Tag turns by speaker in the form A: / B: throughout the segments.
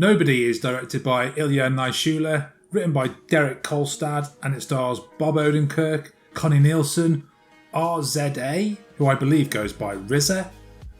A: Nobody is directed by Ilya Naishuller, written by Derek Kolstad, and it stars Bob Odenkirk, Connie Nielsen, RZA, who I believe goes by Grazer,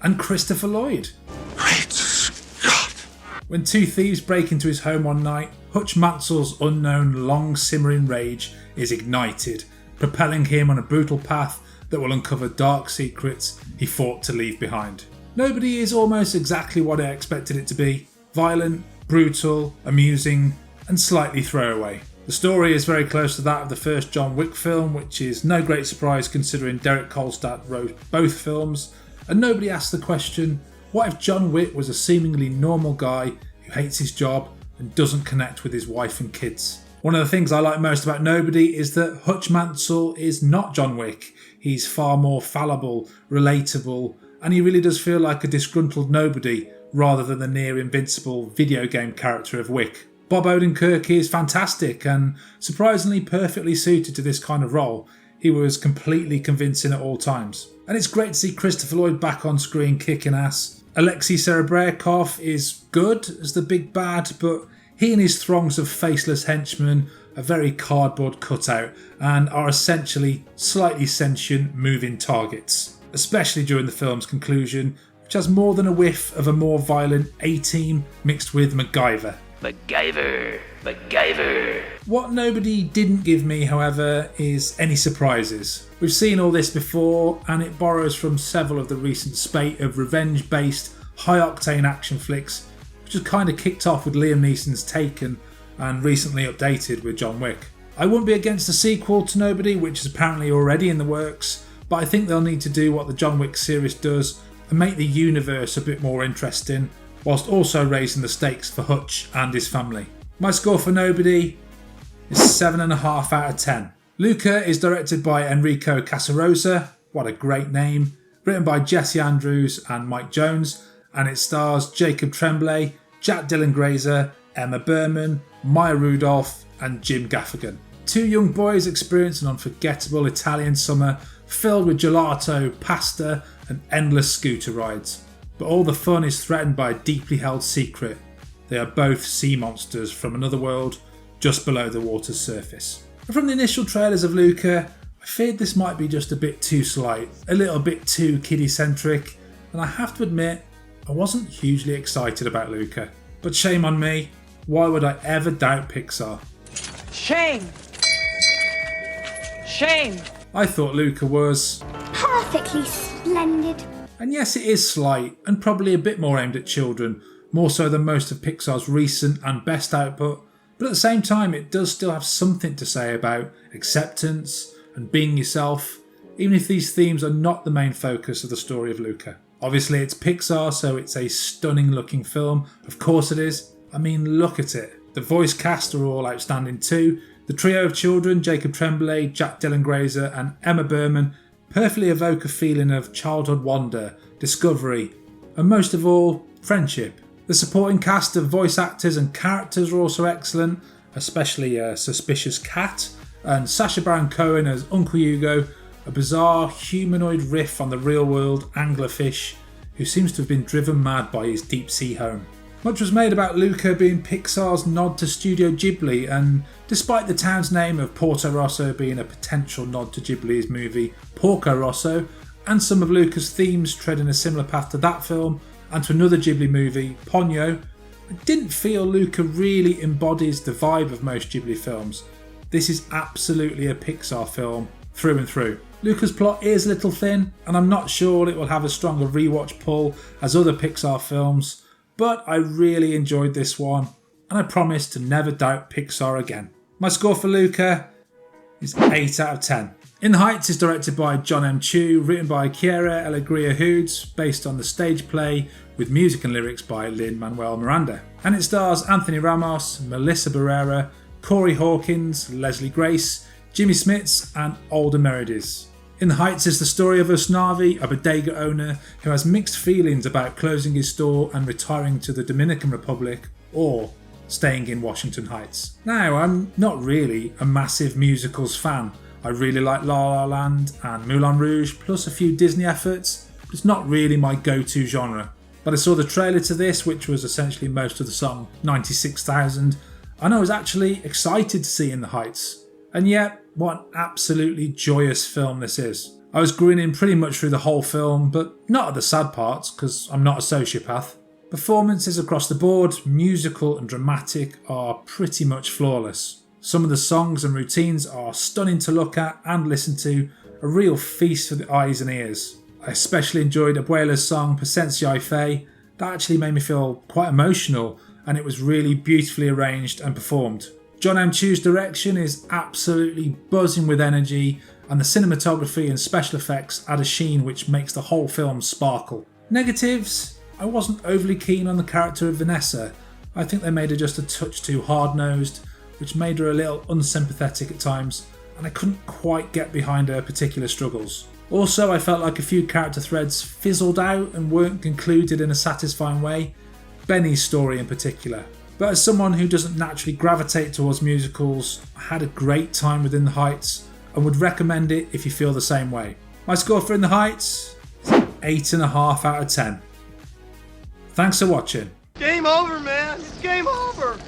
A: and Christopher Lloyd.
B: Great Scott!
A: When two thieves break into his home one night, Hutch Mansell's unknown long-simmering rage is ignited, propelling him on a brutal path that will uncover dark secrets he fought to leave behind. Nobody is almost exactly what I expected it to be. Violent, brutal, amusing, and slightly throwaway. The story is very close to that of the first John Wick film, which is no great surprise considering Derek Kolstad wrote both films, and nobody asked the question, what if John Wick was a seemingly normal guy who hates his job and doesn't connect with his wife and kids? One of the things I like most about Nobody is that Hutch Mansell is not John Wick. He's far more fallible, relatable, and he really does feel like a disgruntled nobody rather than the near invincible video game character of Wick. Bob Odenkirk is fantastic and surprisingly perfectly suited to this kind of role. He was completely convincing at all times. And it's great to see Christopher Lloyd back on screen kicking ass. Alexei Serebryakov is good as the big bad, but he and his throngs of faceless henchmen are very cardboard cutout and are essentially slightly sentient moving targets, especially during the film's conclusion, which has more than a whiff of a more violent A-Team mixed with MacGyver. MacGyver. What Nobody didn't give me, however, is any surprises. We've seen all this before, and it borrows from several of the recent spate of revenge-based, high-octane action flicks, which has kind of kicked off with Liam Neeson's Taken and recently updated with John Wick. I wouldn't be against a sequel to Nobody, which is apparently already in the works, but I think they'll need to do what the John Wick series does and make the universe a bit more interesting, whilst also raising the stakes for Hutch and his family. My score for Nobody is 7.5 out of 10. Luca is directed by Enrico Casarosa, what a great name, written by Jesse Andrews and Mike Jones, and it stars Jacob Tremblay, Jack Dylan Grazer, Emma Burman, Maya Rudolph and Jim Gaffigan. Two young boys experience an unforgettable Italian summer filled with gelato, pasta and endless scooter rides. But all the fun is threatened by a deeply held secret. They are both sea monsters from another world just below the water's surface. And from the initial trailers of Luca, I feared this might be just a bit too slight, a little bit too kiddie-centric, and I have to admit, I wasn't hugely excited about Luca. But shame on me, why would I ever doubt Pixar?
C: Shame! Shame!
A: I thought Luca was
D: perfectly splendid.
A: And yes, it is slight and probably a bit more aimed at children, more so than most of Pixar's recent and best output, but at the same time it does still have something to say about acceptance and being yourself, even if these themes are not the main focus of the story of Luca. Obviously it's Pixar, so it's a stunning looking film, of course it is. I mean, look at it. The voice cast are all outstanding too. The trio of children, Jacob Tremblay, Jack Dylan Grazer and Emma Burman, perfectly evoke a feeling of childhood wonder, discovery, and most of all, friendship. The supporting cast of voice actors and characters are also excellent, especially a suspicious cat, and Sacha Baron Cohen as Uncle Hugo, a bizarre humanoid riff on the real-world anglerfish who seems to have been driven mad by his deep-sea home. Much was made about Luca being Pixar's nod to Studio Ghibli, and despite the town's name of Porto Rosso being a potential nod to Ghibli's movie Porco Rosso, and some of Luca's themes treading a similar path to that film and to another Ghibli movie, Ponyo, I didn't feel Luca really embodies the vibe of most Ghibli films. This is absolutely a Pixar film through and through. Luca's plot is a little thin, and I'm not sure it will have as strong a rewatch pull as other Pixar films, but I really enjoyed this one, and I promise to never doubt Pixar again. My score for Luca is 8 out of 10. In the Heights is directed by John M. Chu, written by Chiara Alegria Hoods, based on the stage play with music and lyrics by Lin-Manuel Miranda. And it stars Anthony Ramos, Melissa Barrera, Corey Hawkins, Leslie Grace, Jimmy Smits and Alder Meredith. In the Heights is the story of Usnavi, a bodega owner who has mixed feelings about closing his store and retiring to the Dominican Republic or staying in Washington Heights. Now, I'm not really a massive musicals fan. I really like La La Land and Moulin Rouge, plus a few Disney efforts, but it's not really my go-to genre. But I saw the trailer to this, which was essentially most of the song 96,000, and I was actually excited to see In the Heights. And yet, what an absolutely joyous film this is. I was grinning pretty much through the whole film, but not at the sad parts, because I'm not a sociopath. Performances across the board, musical and dramatic, are pretty much flawless. Some of the songs and routines are stunning to look at and listen to, a real feast for the eyes and ears. I especially enjoyed Abuela's song Presencia Fe. That actually made me feel quite emotional, and it was really beautifully arranged and performed. John M. Chu's direction is absolutely buzzing with energy, and the cinematography and special effects add a sheen which makes the whole film sparkle. Negatives? I wasn't overly keen on the character of Vanessa. I think they made her just a touch too hard-nosed, which made her a little unsympathetic at times, and I couldn't quite get behind her particular struggles. Also, I felt like a few character threads fizzled out and weren't concluded in a satisfying way, Benny's story in particular. But as someone who doesn't naturally gravitate towards musicals, I had a great time with In the Heights and would recommend it if you feel the same way. My score for In the Heights? 8.5 out of 10. Thanks for watching.
B: Game over, man. It's game over.